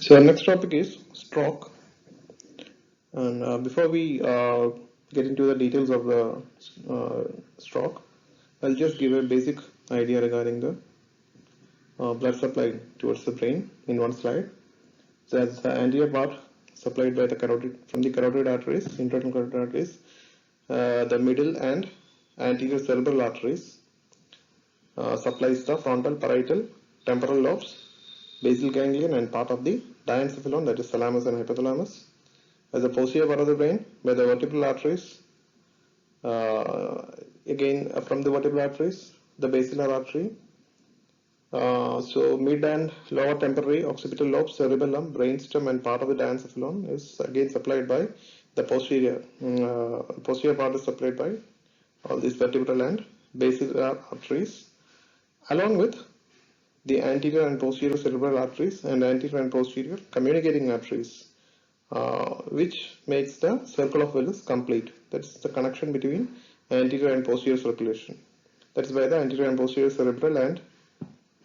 So our next topic is stroke, and before we get into the details of the stroke, I'll just give a basic idea regarding the blood supply towards the brain in one slide. So as the anterior part supplied by the carotid from the carotid arteries, internal carotid arteries, the middle and anterior cerebral arteries supplies the frontal, parietal, temporal lobes, basal ganglion, and part of the diencephalon, that is thalamus and hypothalamus. As the posterior part of the brain by the vertebral arteries, from the vertebral arteries, the basilar artery. So mid and lower temporary occipital lobe, cerebellum, brainstem, and part of the diencephalon is again supplied by the posterior. Posterior part is supplied by all these vertebral and basilar arteries, along with the anterior and posterior cerebral arteries and anterior and posterior communicating arteries, which makes the circle of Willis complete. That's the connection between anterior and posterior circulation. That's why the anterior and posterior cerebral and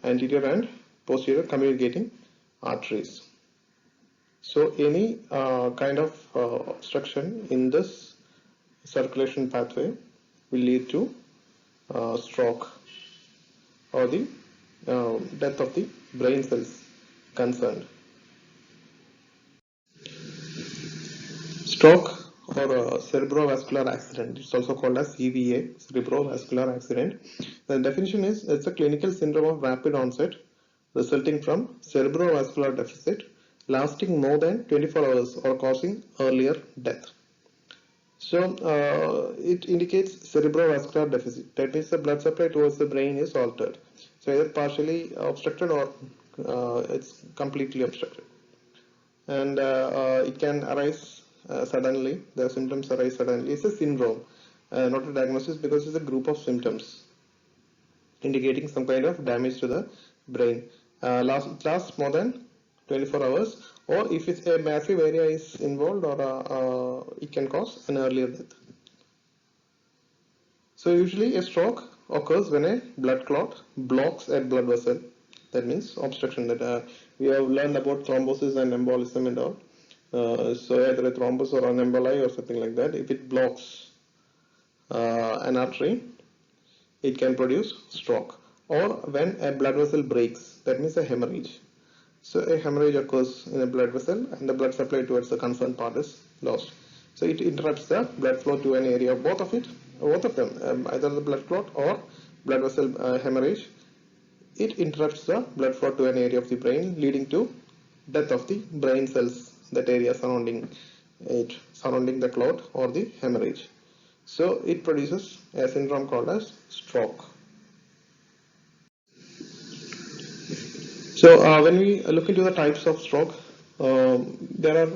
anterior and posterior communicating arteries. So any kind of obstruction in this circulation pathway will lead to stroke or the death of the brain cells concerned. Stroke or cerebrovascular accident, it's also called as CVA, cerebrovascular accident. The definition is it's a clinical syndrome of rapid onset resulting from cerebrovascular deficit lasting more than 24 hours or causing earlier death. So it indicates cerebrovascular deficit. That means the blood supply towards the brain is altered. So either partially obstructed or it's completely obstructed. And it can arise suddenly. The symptoms arise suddenly. It's a syndrome, not a diagnosis, because it's a group of symptoms indicating some kind of damage to the brain. It lasts more than 24 hours, or if it's a massive area is involved, or it can cause an earlier death. So usually a stroke occurs when a blood clot blocks a blood vessel. That means obstruction. That we have learned about thrombosis and embolism and all. So either a thrombus or an emboli or something like that. If it blocks an artery, it can produce stroke. Or when a blood vessel breaks, that means a hemorrhage. So a hemorrhage occurs in a blood vessel and the blood supply towards the concerned part is lost. So it interrupts the blood flow to an area, both of them, either the blood clot or blood vessel hemorrhage. It interrupts the blood flow to an area of the brain, leading to death of the brain cells, that area surrounding it, surrounding the clot or the hemorrhage. So it produces a syndrome called as stroke. So when we look into the types of stroke, there are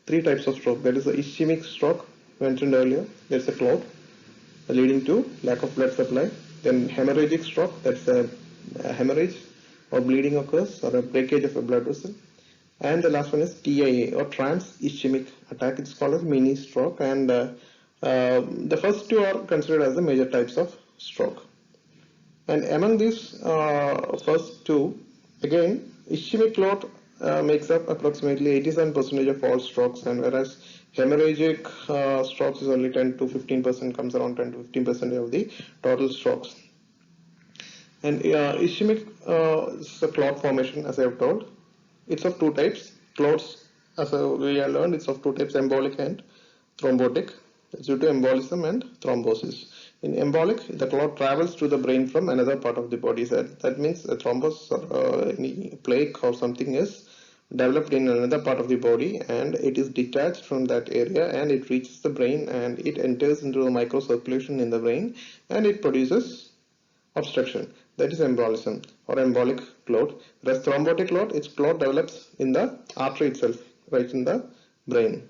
three types of stroke. That is the ischemic stroke mentioned earlier. There's a clot leading to lack of blood supply. Then hemorrhagic stroke, that's a hemorrhage or bleeding occurs or a breakage of a blood vessel. And the last one is TIA or trans ischemic attack. It's called as mini stroke, and the first two are considered as the major types of stroke. And among these first two, again, ischemic clot makes up approximately 87% of all strokes, and whereas hemorrhagic strokes is only 10 to 15%, comes around 10 to 15% of the total strokes. And ischemic is a clot formation, as I have told. It's of two types. Clots, as we have learned, it's of two types, embolic and thrombotic. It's due to embolism and thrombosis. In embolic, the clot travels to the brain from another part of the body. That means a thrombus or any plaque or something is developed in another part of the body, and it is detached from that area and it reaches the brain and it enters into the microcirculation in the brain and it produces obstruction. That is embolism or embolic clot. Whereas thrombotic clot, its clot develops in the artery itself, right in the brain.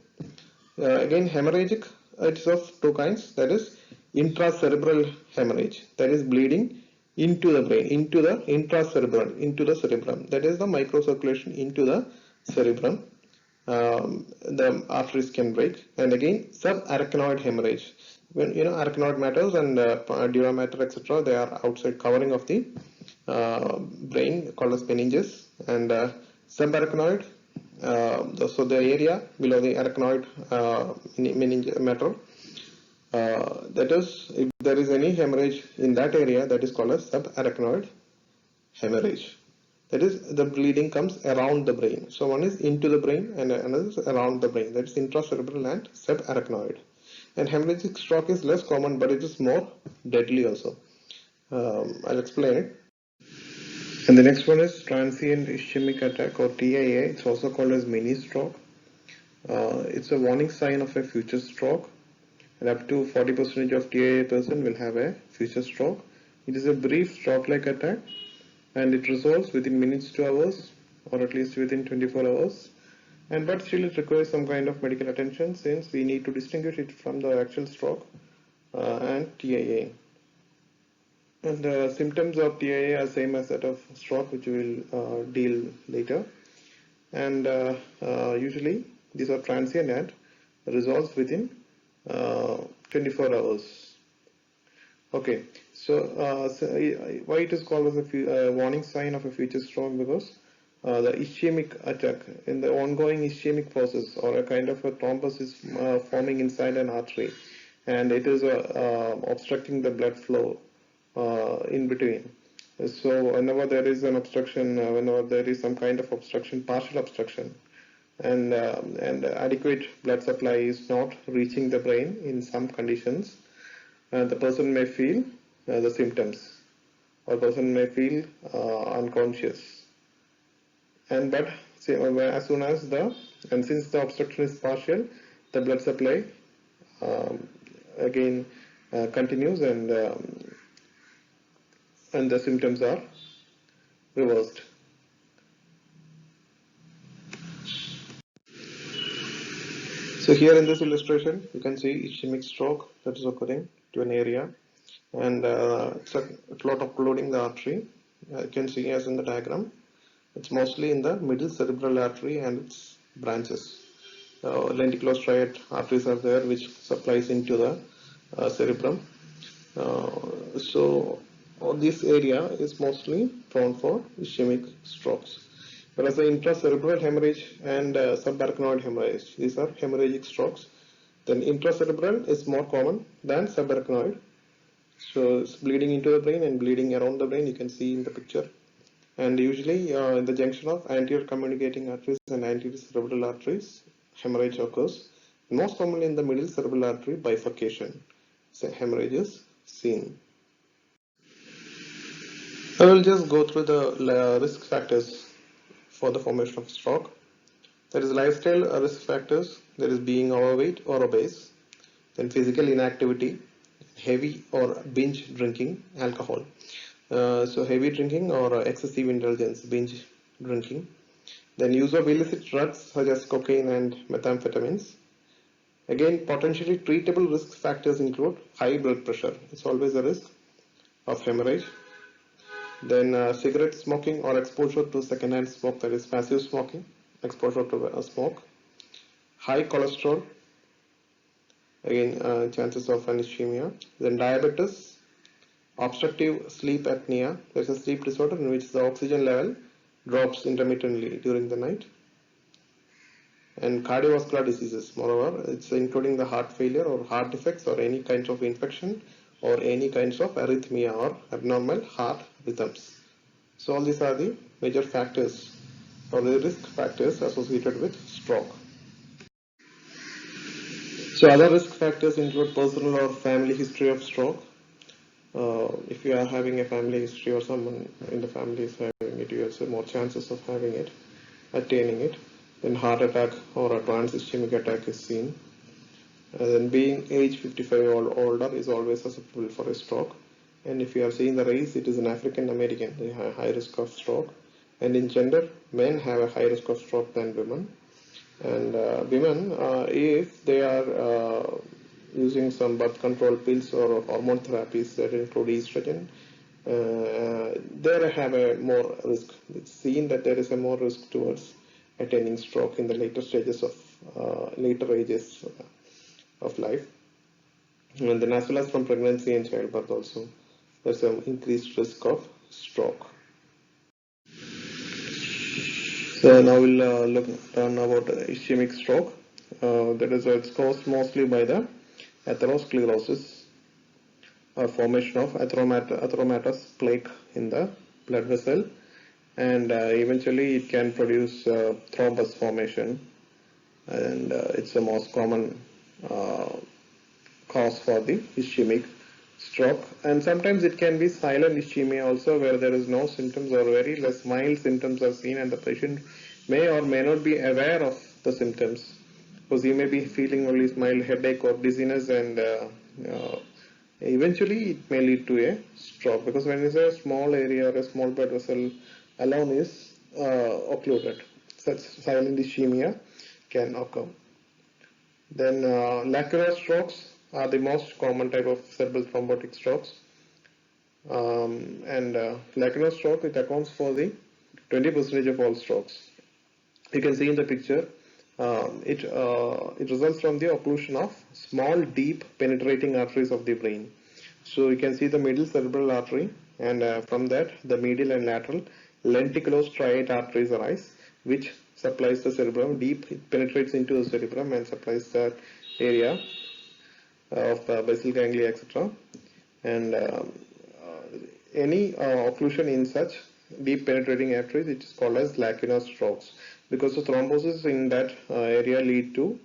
Again, hemorrhagic, it's of two kinds. That is intracerebral hemorrhage, that is bleeding into the brain, into the intracerebral, into the cerebrum. That is the microcirculation into the cerebrum. The arteries can break. And again, subarachnoid hemorrhage. When arachnoid matters and dura mater, etc., they are outside covering of the brain, called as meninges. And subarachnoid So the area below the arachnoid metal, that is, if there is any hemorrhage in that area, that is called as subarachnoid hemorrhage. That is, the bleeding comes around the brain. So one is into the brain and another is around the brain. That is intracerebral and subarachnoid. And hemorrhagic stroke is less common, but it is more deadly also. I'll explain it. And the next one is transient ischemic attack, or TIA. It's also called as mini stroke. It's a warning sign of a future stroke, and up to 40% of TIA person will have a future stroke. It is a brief stroke-like attack, and it resolves within minutes to hours, or at least within 24 hours. But still it requires some kind of medical attention, since we need to distinguish it from the actual stroke and TIA. And the symptoms of TIA are same as that of stroke, which we will deal later. And usually these are transient and resolves within 24 hours. Okay, so why it is called as a warning sign of a future stroke? Because the ischemic attack, in the ongoing ischemic process, or a kind of a thrombus is forming inside an artery, and it is obstructing the blood flow in between. So whenever there is an obstruction, whenever there is some kind of obstruction, partial obstruction, and adequate blood supply is not reaching the brain in some conditions, the person may feel the symptoms, or person may feel unconscious. But as soon as since the obstruction is partial, the blood supply again continues, and the symptoms are reversed. So here in this illustration, you can see ischemic stroke that is occurring to an area, and it's a clot occluding the artery. You can see as in the diagram, it's mostly in the middle cerebral artery and its branches. Lenticular arteries are there, which supplies into the cerebrum. So this area is mostly prone for ischemic strokes. Whereas the intracerebral hemorrhage and subarachnoid hemorrhage, these are hemorrhagic strokes. Then intracerebral is more common than subarachnoid. So it's bleeding into the brain and bleeding around the brain, you can see in the picture. And usually in the junction of anterior communicating arteries and anterior cerebral arteries, hemorrhage occurs. Most commonly in the middle cerebral artery bifurcation, so hemorrhage is seen. I will just go through the risk factors for the formation of stroke. There is lifestyle risk factors. There is being overweight or obese. Then physical inactivity, heavy or binge drinking alcohol. So heavy drinking or excessive indulgence, binge drinking. Then use of illicit drugs such as cocaine and methamphetamines. Again, potentially treatable risk factors include high blood pressure. It's always a risk of hemorrhage. Then cigarette smoking or exposure to secondhand smoke, that is passive smoking, exposure to smoke. High cholesterol, again chances of an ischemia. Then diabetes, obstructive sleep apnea, there is a sleep disorder in which the oxygen level drops intermittently during the night. And cardiovascular diseases, moreover, it's including the heart failure or heart defects or any kinds of infection or any kinds of arrhythmia or abnormal heart rhythms. So all these are the major factors or the risk factors associated with stroke. So other risk factors include personal or family history of stroke. If you are having a family history or someone in the family is having it, you have more chances of having it, attaining it. Then heart attack or advanced ischemic attack is seen. Then being age 55 or older is always susceptible for a stroke. And if you have seen the race, it is an African American, they have a high risk of stroke. And in gender, men have a high risk of stroke than women. And women, if they are using some birth control pills or hormone therapies that include estrogen, they have a more risk. It's seen that there is a more risk towards attaining stroke in the later stages of later ages of life. And then as well as from pregnancy and childbirth also, there's an increased risk of stroke. So now we'll learn about ischemic stroke. That is, it's caused mostly by the atherosclerosis, formation of atheromatous plaque in the blood vessel, and eventually it can produce thrombus formation, and it's the most common cause for the ischemic stroke. And sometimes it can be silent ischemia also, where there is no symptoms or very less mild symptoms are seen, and the patient may or may not be aware of the symptoms, because he may be feeling only mild headache or dizziness, and eventually it may lead to a stroke, because when it's a small area or a small blood vessel alone is occluded, such silent ischemia can occur. Then lacular strokes are the most common type of cerebral thrombotic strokes. Lacular stroke, it accounts for the 20% of all strokes. You can see in the picture, it results from the occlusion of small, deep, penetrating arteries of the brain. So you can see the middle cerebral artery, and from that, the medial and lateral lenticulostriate arteries arise, which supplies the cerebrum deep. It penetrates into the cerebrum and supplies that area of basal ganglia, etc. And any occlusion in such deep penetrating arteries, it is called as lacular strokes, because the thrombosis in that area lead to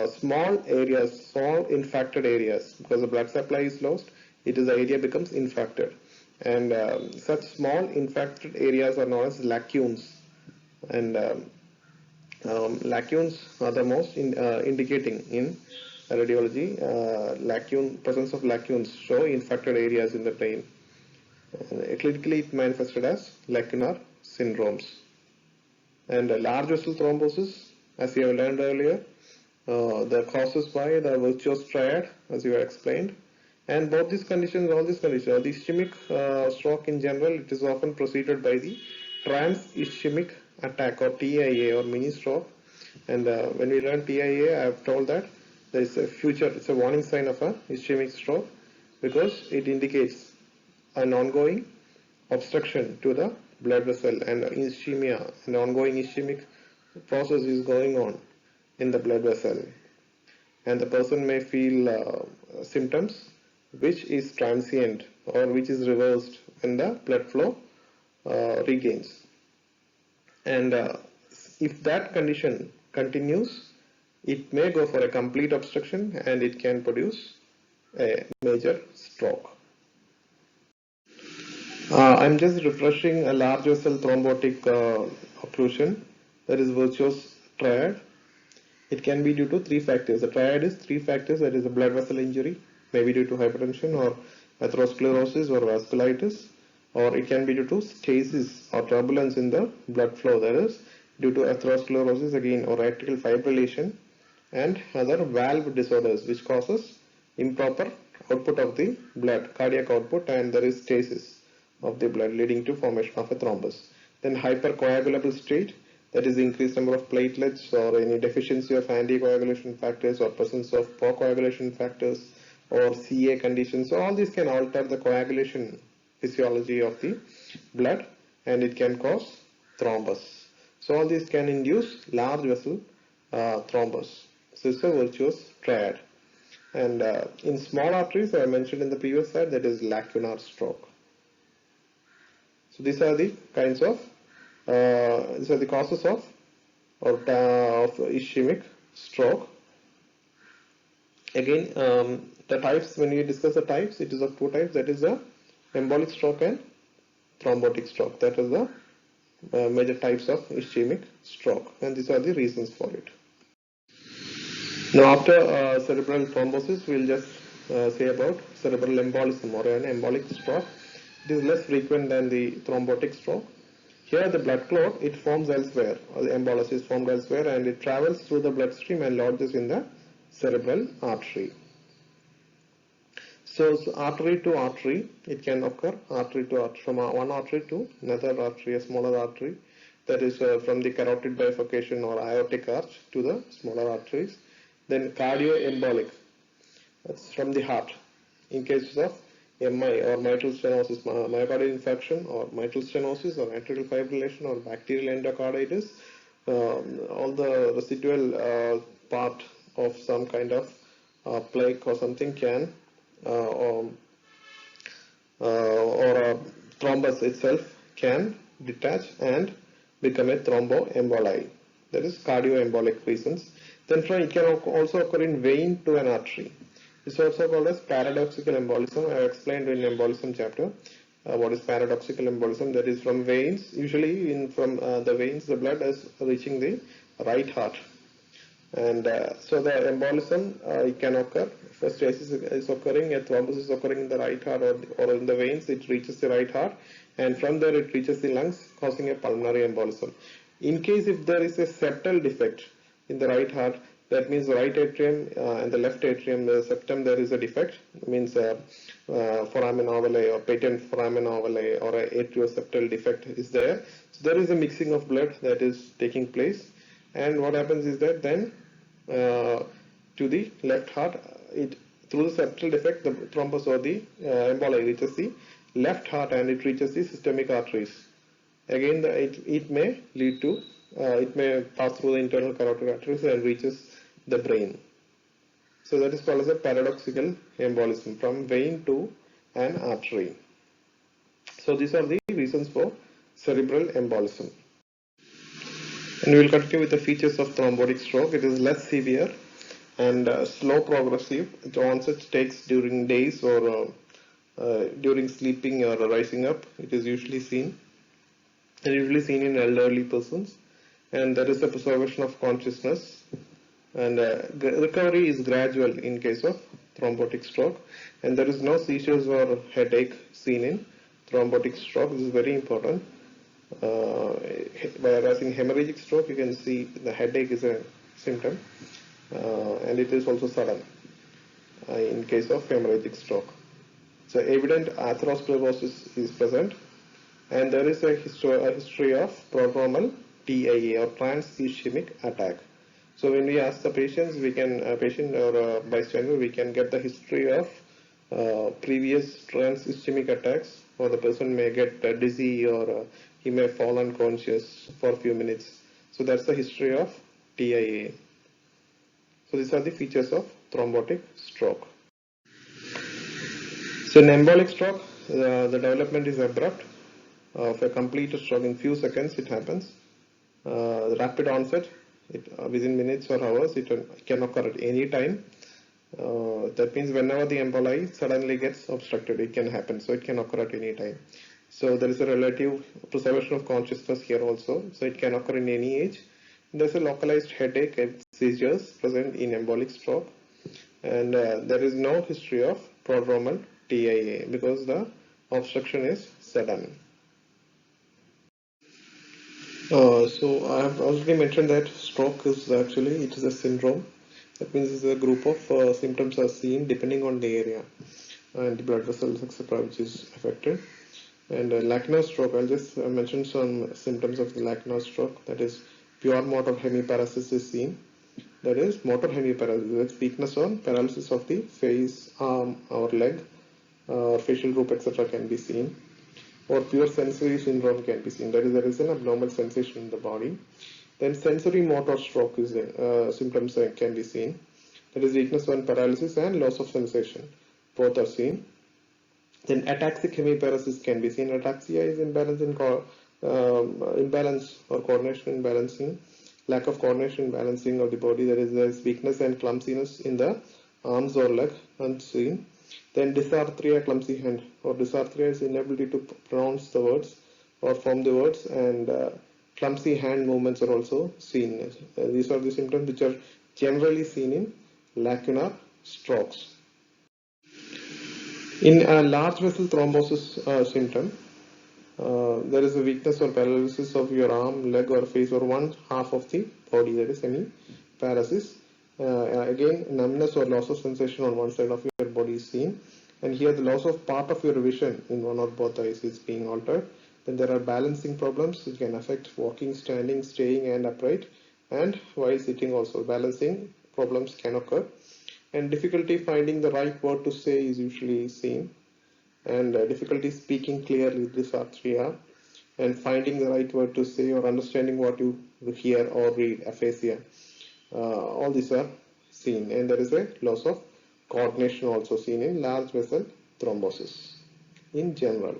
small areas, small infected areas, because the blood supply is lost. The area becomes infected, and such small infected areas are known as lacunes. And lacunes are the most indicating in radiology. Presence of lacunes show infected areas in the brain. Clinically, it manifested as lacunar syndromes. And large vessel thrombosis, as you have learned earlier, the causes by the virtuous triad, as you have explained. And both these conditions, all these conditions, the ischemic stroke in general, it is often preceded by the trans-ischemic attack, or TIA, or mini stroke. And when we learn TIA, I have told that there is a future, it's a warning sign of a ischemic stroke, because it indicates an ongoing obstruction to the blood vessel, and ischemia, an ongoing ischemic process is going on in the blood vessel, and the person may feel symptoms which is transient or which is reversed when the blood flow regains. And if that condition continues, it may go for a complete obstruction, and it can produce a major stroke. I'm just refreshing a large vessel thrombotic occlusion, that is virtuous triad. It can be due to three factors. The triad is three factors, that is a blood vessel injury, maybe due to hypertension or atherosclerosis or vasculitis, or it can be due to stasis or turbulence in the blood flow, that is due to atherosclerosis again, or atrial fibrillation, and other valve disorders which causes improper output of the blood, cardiac output, and there is stasis of the blood leading to formation of a thrombus. Then hypercoagulable state, that is increased number of platelets, or any deficiency of anticoagulation factors, or presence of poor coagulation factors, or CA conditions. So all these can alter the coagulation physiology of the blood, and it can cause thrombus. So all these can induce large vessel thrombus. So it's a virtuous triad. And in small arteries, I mentioned in the previous slide, that is lacunar stroke. So these are the kinds of these are the causes of ischemic stroke. Again, the types, when we discuss the types, it is of two types, that is the embolic stroke and thrombotic stroke. That is the major types of ischemic stroke, and these are the reasons for it. Now after cerebral thrombosis, we will just say about cerebral embolism, or an embolic stroke. It is less frequent than the thrombotic stroke. Here the blood clot, it forms elsewhere, or the embolus is formed elsewhere, and it travels through the bloodstream and lodges in the cerebral artery. So artery to artery, it can occur, artery to artery, from one artery to another artery, a smaller artery, that is from the carotid bifurcation or aortic arch to the smaller arteries. Then cardioembolic, that's from the heart. In cases of MI or mitral stenosis, myocardial infarction or mitral stenosis or atrial fibrillation or bacterial endocarditis, all the residual part of some kind of plaque or something can or a thrombus itself can detach and become a thromboemboli. That is cardioembolic reasons. Then it can also occur in vein to an artery. It's also called as paradoxical embolism. I explained in embolism chapter what is paradoxical embolism. That is from veins. Usually from the veins the blood is reaching the right heart. And so the embolism it can occur. First stasis is occurring, a thrombus is occurring in the right heart or in the veins, it reaches the right heart, and from there it reaches the lungs, causing a pulmonary embolism. In case if there is a septal defect in the right heart, that means the right atrium and the left atrium, the septum, there is a defect, means foramen ovale or patent foramen ovale or a atrioseptal defect is there. So there is a mixing of blood that is taking place, and what happens is that then to the left heart, through the septal defect, the thrombus or the emboli reaches the left heart and it reaches the systemic arteries. Again, it may lead to, it may pass through the internal carotid arteries and reaches the brain. So that is called as a paradoxical embolism, from vein to an artery. So these are the reasons for cerebral embolism. And we will continue with the features of thrombotic stroke. It is less severe and slow progressive. The onset takes during days or during sleeping or rising up. It is usually seen in elderly persons, and there is a preservation of consciousness, and recovery is gradual in case of thrombotic stroke, and there is no seizures or headache seen in thrombotic stroke. This is very important. Whereas in hemorrhagic stroke, you can see the headache is a symptom, and it is also sudden in case of hemorrhagic stroke. So evident atherosclerosis is present, and there is a history of prodromal TIA or trans-ischemic attack. So when we ask the patients, we can patient or bystander, we can get the history of previous trans-ischemic attacks, or the person may get dizzy or he may fall unconscious for a few minutes. So that's the history of TIA. So these are the features of thrombotic stroke. So in embolic stroke, the development is abrupt. Of a complete stroke in few seconds it happens. Rapid onset, within minutes or hours, it can occur at any time. That means whenever the emboli suddenly gets obstructed, it can happen. So it can occur at any time. So there is a relative preservation of consciousness here also. So it can occur in any age. There is a localized headache and seizures present in embolic stroke, and there is no history of prodromal TIA because the obstruction is sudden. So I have already mentioned that stroke is actually, it is a syndrome. That means it's a group of symptoms are seen depending on the area and the blood vessels, etc., which is affected. And Lac Nostro stroke, I'll just mention some symptoms of the Lac Nostro stroke. That is, pure motor hemiparesis is seen. That is motor hemiparesis. That's weakness or paralysis of the face, arm, or leg, facial group, etc. can be seen. Or pure sensory syndrome can be seen. That is, there is an abnormal sensation in the body. Then sensory motor stroke is symptoms can be seen. That is weakness and paralysis and loss of sensation. Both are seen. Then ataxic hemiparesis can be seen. Ataxia is imbalance or coordination imbalancing, lack of coordination balancing of the body. There is weakness and clumsiness in the arms or leg unseen. Then dysarthria, clumsy hand, or dysarthria is inability to pronounce the words or form the words, and clumsy hand movements are also seen. These are the symptoms which are generally seen in lacular strokes. In a large vessel thrombosis symptom, there is a weakness or paralysis of your arm, leg, or face, or one half of the body. That is hemiparesis. Again, numbness or loss of sensation on one side of your body is seen, and here the loss of part of your vision in one or both eyes is being altered. Then there are balancing problems which can affect walking, standing, staying, and upright, and while sitting also balancing problems can occur, and difficulty finding the right word to say is usually seen. and difficulty speaking clearly. These are 3R. And finding the right word to say or understanding what you hear or read, aphasia. All these are seen, and there is a loss of coordination also seen in large vessel thrombosis in general.